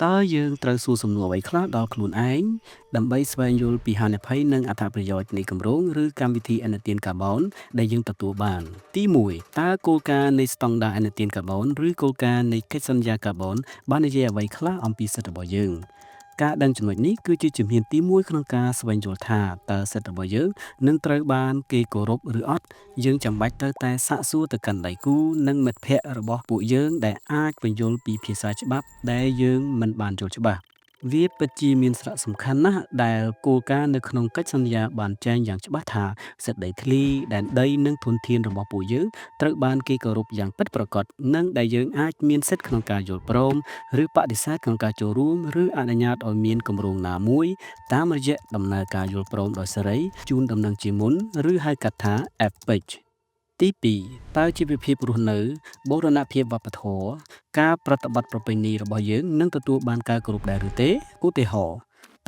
តើយើងត្រូវសួរសំណួរអ្វីខ្លះដល់ខ្លួនឯងដើម្បីស្វែងយល់ពីហានិភ័យនិងអត្ថប្រយោជន៍នៃគម្រោងឬកម្មវិធីឥណទានកាបូនដែលយើងទទួលបានទី1តើគោលការណ៍នៃស្តង់ដារឥណទានកាបូនឬគោលការណ៍នៃកិច្ចសន្យាកាបូនបាននិយាយអ្វីខ្លះអំពីសិទ្ធិរបស់យើងការដឹងចំណុចនេះគឺជាជំហានទី1ក្នុងការស្វែងយល់ថាតើសិទ្ធិរបស់យើងនឹងត្រូវបានគេគោរពឬអត់យើងចាំបាច់ត្រូវតែសាកសួរទៅកាន់ដៃគូនិងមិត្តភ័ក្តិរបស់ពួកយើងដែលអាចពន្យល់ពីភាសាច្បាប់ដែលយើងមិនបានយល់ច្បាស់វាពិតជាមានសារៈសំខាន់ណាស់ដែលគោលការណ៍នៅក្នុងកិច្ចសន្យាបានចែងយ៉ាងច្បាស់ថាសិទ្ធិដីធ្លីដែនដីនិងធនធានរបស់ពួកយើងត្រូវបានគេគោរពយ៉ាងពិតប្រាកដនិងដែលយើងអាចមានសិទ្ធិក្នុងការយល់ព្រមឬបដិសេធក្នុងការចូលរួមឬអនុញ្ញាតឲ្យមានគម្រោងណាមួយតាមរយៈដំណើរការយល់ព្រមដោយសេរីជូនដំណឹងជាមុនឬហៅកាត់ថា FPIC ទី2តើជីវភាពរស់នៅបូរណភាពវប្បធម៌ការប្រតិបត្តិប្រពៃណីរបស់យើងនឹងទទួលបានការគោរពដែរឬទេឧទាហរណ៍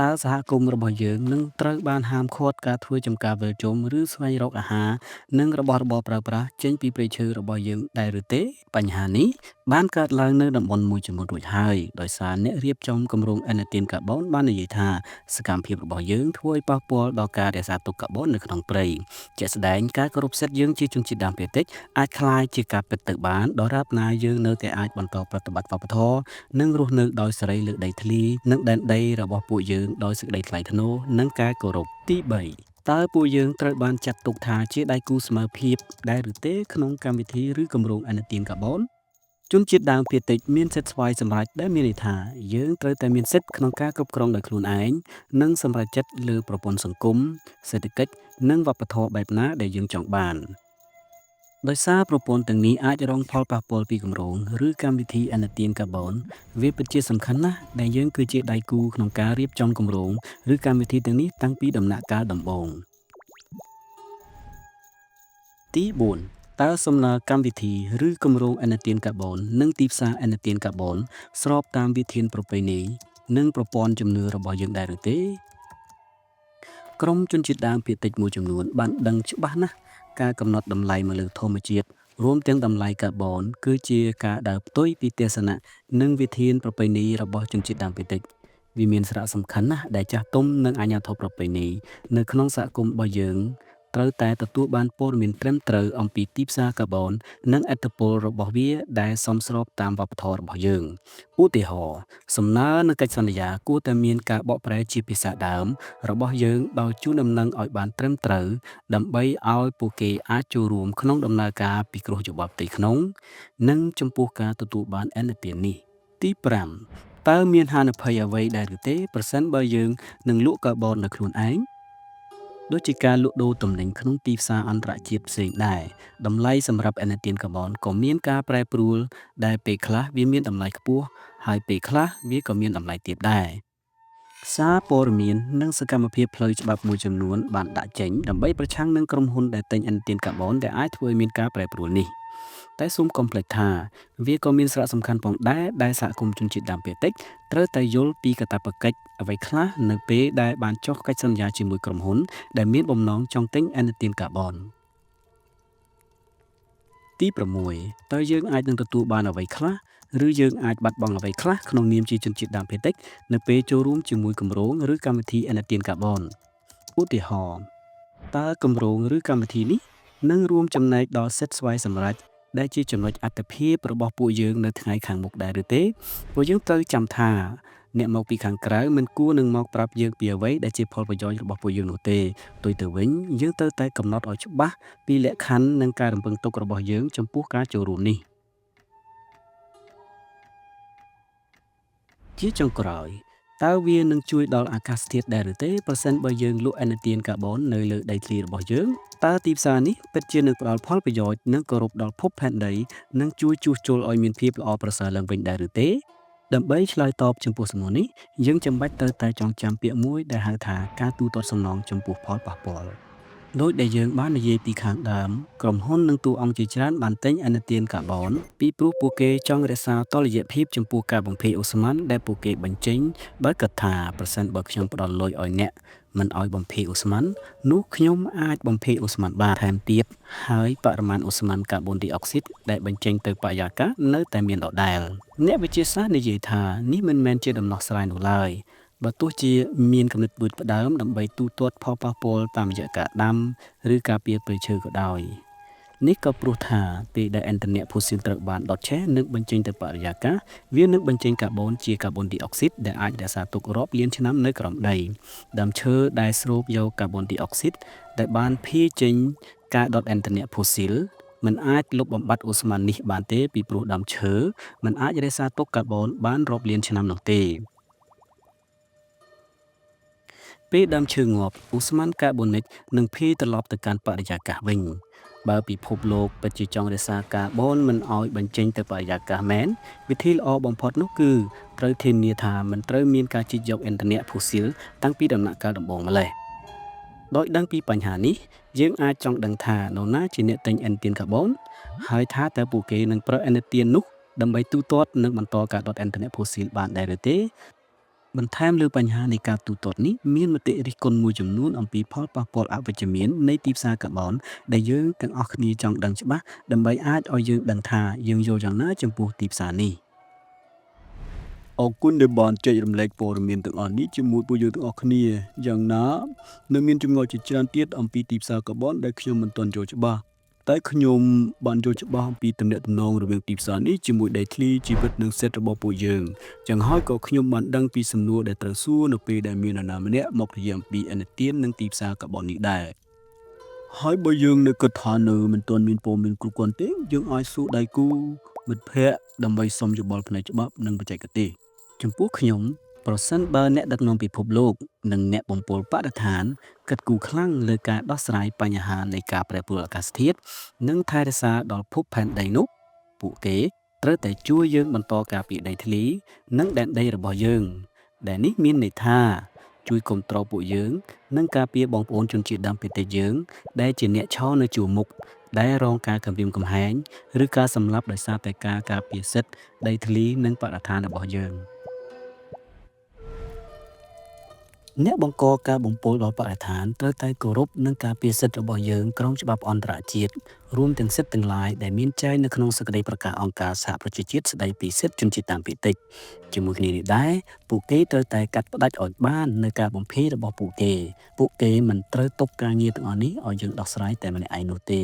តើសហគមន៍របស់យើងនឹងត្រូវបានហាមឃាត់ការធ្វើចំការវិលជុំឬស្វែងរកអាហារនិងរបស់របរប្រើប្រាស់ចេញពីព្រៃឈើរបស់យើងដែរឬទេបញ្ហានេះបានកើតឡើងនៅតំបន់មួយចំនួនរួចហើយដោយសារអ្នករៀបចំគម្រោងឥណទានកាបូនបាននិយាយថាសកម្មភាពរបស់យើងធ្វើឲ្យប៉ះពាល់ដល់ការរក្សាទុកកាបូននៅក្នុងព្រៃជាក់ស្ដែងការគោរពសិទ្ធិយើងជាជនជាតិដើមភាគតិចអាចคล้ายជាការពិតទៅបានដរាបណាយើងនៅតែអាចបន្តប្រតិបត្តិវប្បធម៌និងរស់នៅដោយសេរីលើដីធ្លីនិងដែនដីរបស់ពួកយើងដោយសេចក្តីថ្លៃថ្នូរនិងការគោរពទី3តើពួកយើងត្រូវបានចាត់ទុកថាជាដៃគូស្មើភាពដែរឬទេក្នុងកម្មវិធីឬគម្រោងឥណទានកាបូនជនជាតិដើមភាគតិចមានសិទ្ធិស្វ័យសម្រេចដែលមានន័យថាយើងត្រូវតែមានសិទ្ធិក្នុងការគ្រប់គ្រងដោយខ្លួនឯងនិងសម្រេចចិត្តលើប្រព័ន្ធសង្គមសេដ្ឋកិច្ចនិងវប្បធម៌បែបណាដែលយើងចង់បានដោយសារប្រព័ន្ធទាំងនេះអាចរងផលប៉ះពាល់ពីគម្រោងឬកម្មវិធីឥណទានកាបូនវាពិតជាសំខាន់ណាស់ដែលយើងគឺជាដៃគូក្នុងការរៀបចំគម្រោងឬកម្មវិធីទាំងនេះតាំងពីដំណាក់កាលដំបូងទី4តើសំណើកម្មវិធីឬគម្រោងឥណទានកាបូននិងទីផ្សារឥណទានកាបូនស្របតាមវិធានប្រពៃណីនិងប្រព័ន្ធជំនឿរបស់យើងដែរឬទេក្រុមជនជាតិដើមភាគតិចមួយចំនួនបានដឹងច្បាស់ណាស់ការកំណត់តម្លៃមកលើធម្មជាតិរួមទាំងតម្លៃកាបូនគឺជាការដើរផ្ទុយពីទស្សនៈនិងវិធានប្រពៃណីរបស់ជនជាតិដើមភាគតិចវាមានសារៈសំខាន់ណាស់ដែលចាស់ទុំនិងអាជ្ញាធរប្រពៃណីនៅក្នុងសហគមន៍របស់យើងត្រូវតែទទួលបានព័ត៌មានត្រឹមត្រូវអំពីទីផ្សារកាបូននិងឥទ្ធិពលរបស់វាដែលសមស្របតាមវប្បធម៌របស់យើងឧទាហរណ៍សំណើនិងកិច្ចសន្យាគួរតែមានការបកប្រែជាភាសាដើមរបស់យើងដោយជូនដំណឹងឲ្យបានត្រឹមត្រូវដើម្បីឲ្យពួកគេអាចចូលរួមក្នុងដំណើរការពិគ្រោះយោបល់ផ្ទៃក្នុងនិងចំពោះការទទួលបានឥណទាននេះទី5តើមានហានិភ័យអ្វីដែរឬទេប្រសិនបើយើងនឹងលក់កាបូនដោយខ្លួនឯងដូចជាការលក់ដូរទំនិញក្នុងទីផ្សារអន្តរជាតិផ្សេងដែរតម្លៃសម្រាប់ឥណទានកាបូនក៏មានការប្រែប្រួលដែលពេលខ្លះវាមានតម្លៃខ្ពស់ហើយពេលខ្លះវាក៏មានតម្លៃទាបដែរសារព័ត៌មាននិងសកម្មភាពផ្លូវច្បាប់មួយចំនួនបានដាក់ចេញដើម្បីប្រឆាំងនឹងក្រុមហ៊ុនដែលទិញឥណទានកាបូនដែលអាចធ្វើឲ្យមានការប្រែប្រួលនេះតែសូមកុំភ្លេចថាវាក៏មានសារៈសំខាន់ផងដែរដែលសហគមន៍ជនជាតិដើមភាគតិចត្រូវតែយល់ពីកាតព្វកិច្ចអ្វីខ្លះនៅពេលដែលបានចុះកិច្ចសន្យាជាមួយក្រុមហ៊ុនដែលមានបំណងចង់ទិញឥណទានកាបូនទី6តើយើងអាចនឹងទទួលបានអ្វីខ្លះឬយើងអាចបាត់បង់អ្វីខ្លះក្នុងនាមជាជនជាតិដើមភាគតិចនៅពេលចូលរួមជាមួយគម្រោងឬកម្មវិធីឥណទានកាបូនឧទាហរណ៍តើគម្រោងឬកម្មវិធីនេះនឹងរួមចំណែកដល់សិទ្ធិស្វ័យសម្រេចដែលជាចំណុចអាទិភាពរបស់ពួកយើងនៅថ្ងៃខាងមុខដែរឬទេពួកយើងត្រូវចាំថាអ្នកមកពីខាងក្រៅមិនគួរនឹងមកប្រាប់យើងពីអ្វីដែលជាផលប្រយោជន៍របស់ពួកយើងនោះទេផ្ទុយទៅវិញយើងត្រូវតែកំណត់ឲ្យច្បាស់ពីលក្ខខណ្ឌនិងការរំពឹងទុករបស់យើងចំពោះការចូលរួមនេះជាចុងក្រោយតើវានឹងជួយដល់អាកាសធាតុដែរឬទេប្រសិនបើយើងលក់ឥណទានកាបូននៅលើដីធ្លីរបស់យើងតើទីផ្សារនេះពិតជានឹងផ្ដល់ផលប្រយោជន៍និងគោរពដល់ភពផែនដីនិងជួយជួសជុលឲ្យមានភាពល្អប្រសើរឡើងវិញដែរឬទេដើម្បីឆ្លើយតបចំពោះសំណួរនេះយើងចាំបាច់ត្រូវតែចងចាំពាក្យមួយដែលហៅថាការទូទាត់សំណងចំពោះផលប៉ះពាល់ដោយដែលយើងបាននិយាយពីខាងដើមក្រុមហ៊ុននិងតួអង្គជាច្រើនបានទិញឥណទានកាបូនពីព្រោះពួកគេចង់រក្សាតុល្យភាពចំពោះការបំភាយអូស្មန်ដែលពួកគេបញ្ចេញដោយគិតថាប្រសិនបើខ្ញុំផ្ដល់លុយឲ្យអ្នក មិនឲ្យបំភាយអូស្មန်នោះខ្ញុំអាចបំភាយអូស្មန်បានថែមទៀតហើយបរិមាណអូស្មန်កាបូនឌីអុកស៊ីតដែលបញ្ចេញទៅបរិយាកាសនៅតែមានដដែលអ្នកវិទ្យាសាស្ត្រនិយាយថានេះមិនមែនជាដំណោះស្រាយនោះឡើយបើទោះជាមានគំនិតដូចផ្ដើមដើម្បីទូទាត់ផលប៉ះពាល់តាមរយៈការដាំឬការពារព្រៃឈើក៏ដោយនេះក៏ព្រោះថាពេលដែលឥន្ធនៈផូស៊ីលត្រូវបានដុតឆេះនិងបញ្ចេញទៅបរិយាកាសវានឹងបញ្ចេញកាបូនជាកាបូនឌីអុកស៊ីតដែលអាចរក្សាទុករាប់លានឆ្នាំនៅក្រោមដីដើមឈើដែលស្រូបយកកាបូនឌីអុកស៊ីតដែលបានភាយចេញការដុតឥន្ធនៈផូស៊ីលមិនអាចលុបបំបាត់អូស្មန်នេះបានទេពីព្រោះដើមឈើមិនអាចរក្សាទុកកាបូនបានរាប់លានឆ្នាំនោះទេពេលដើមឈើងាប់អូស្មန်កាបូនិកនឹងភាយត្រឡប់ទៅកាន់បរិយាកាសវិញបើពិភពលោកពិតជាចង់រក្សាកាបូនមិនឲ្យបញ្ចេញទៅបរិយាកាសមែនវិធីល្អបំផុតនោះគឺត្រូវធានាថាមិនត្រូវមានការជីកយកឥន្ធនៈផូស៊ីលតាំងពីដំណាក់កាលដំបូងម្ល៉េះដោយដឹងពីបញ្ហានេះយើងអាចចង់ដឹងថានរណាជាអ្នកទិញឥន្ធទានកាបូនហើយថាតើពួកគេនឹងប្រើឥន្ធទាននោះដើម្បីទូទាត់និងបន្តការដុតឥន្ធនៈផូស៊ីលបានដែរឬទេបន្ថែមលើបញ្ហានៃការទូទាត់នេះមានមតិរិះគន់មួយចំនួនអំពីផលប៉ះពាល់អវិជ្ជមាននៃទីផ្សារកាបូនដែលយើងទាំងអស់គ្នាចង់ដឹងច្បាស់ដើម្បីអាចឲ្យយើងដឹងថាយើងយល់យ៉ាងណាចំពោះទីផ្សារនេះអរគុណដែលបានចែករំលែកព័ត៌មានទាំងអស់នេះជាមួយពួកយើងទាំងអស់គ្នាយ៉ាងណានៅមានចម្ងល់ជាច្រើនទៀតអំពីទីផ្សារកាបូនដែលខ្ញុំមិនទាន់យល់ច្បាស់តែខ្ញុំបានយល់ច្បាស់អំពីទំនាក់ទំនងរវាងទីផ្សារនេះជាមួយដីធ្លីជីវិតនិងសិទ្ធិរបស់ពួកយើងចឹងហើយក៏ខ្ញុំបានដឹងពីសំណួរដែលត្រូវសួរនៅពេលដែលមាននរណាម្នាក់មកនិយាយអំពីឥណទាននិងទីផ្សារកាបូននេះដែរហើយបើយើងនៅគិតថានៅមិនទាន់មានព័ត៌មានគ្រប់គ្រាន់ទេយើងអាចសួរដៃគូមិត្តភ័ក្តិដើម្បីសុំយោបល់ផ្នែកច្បាប់និងបច្ចេកទេសចំពោះខ្ញុំប្រសិនបើអ្នកដឹកនាំពិភពលោកនិងអ្នកបំពុលបរិស្ថានគិតគូរខ្លាំងលើការដោះស្រាយបញ្ហានៃការប្រែប្រួលអាកាសធាតុនិងថែរក្សាដល់ភពផែនដីនោះពួកគេត្រូវតែជួយយើងបន្តការពារដីធ្លីនិងដែនដីរបស់យើងដែលនេះមានន័យថាជួយគាំទ្រពួកយើងនិងការពារបងប្អូនជនជាតិដើមភាគតិចយើងដែលជាអ្នកឈរនៅជួរមុខដែលរងការគំរាមកំហែងឬការសម្លាប់ដោយសារតែការការពារសិទ្ធិដីធ្លីនិងបរិស្ថានរបស់យើងអ្នកបង្កការបំពុលដល់បរិស្ថានត្រូវតែគោរពនិងការពារសិទ្ធិរបស់យើងក្រោមច្បាប់អន្តរជាតិរួមទាំងសិទ្ធិទាំងឡាយដែលមានចែងនៅក្នុងសេចក្តីប្រកាសអង្គការសហប្រជាជាតិស្តីពីសិទ្ធិជនជាតិដើមភាគតិចជាមួយគ្នានេះដែរពួកគេត្រូវតែកាត់ផ្តាច់ឲ្យបាននៅការបំភាយរបស់ពួកគេមិនត្រូវទុកការងារទាំងអស់នេះឲ្យយើងដោះស្រាយតែម្នាក់ឯងនោះទេ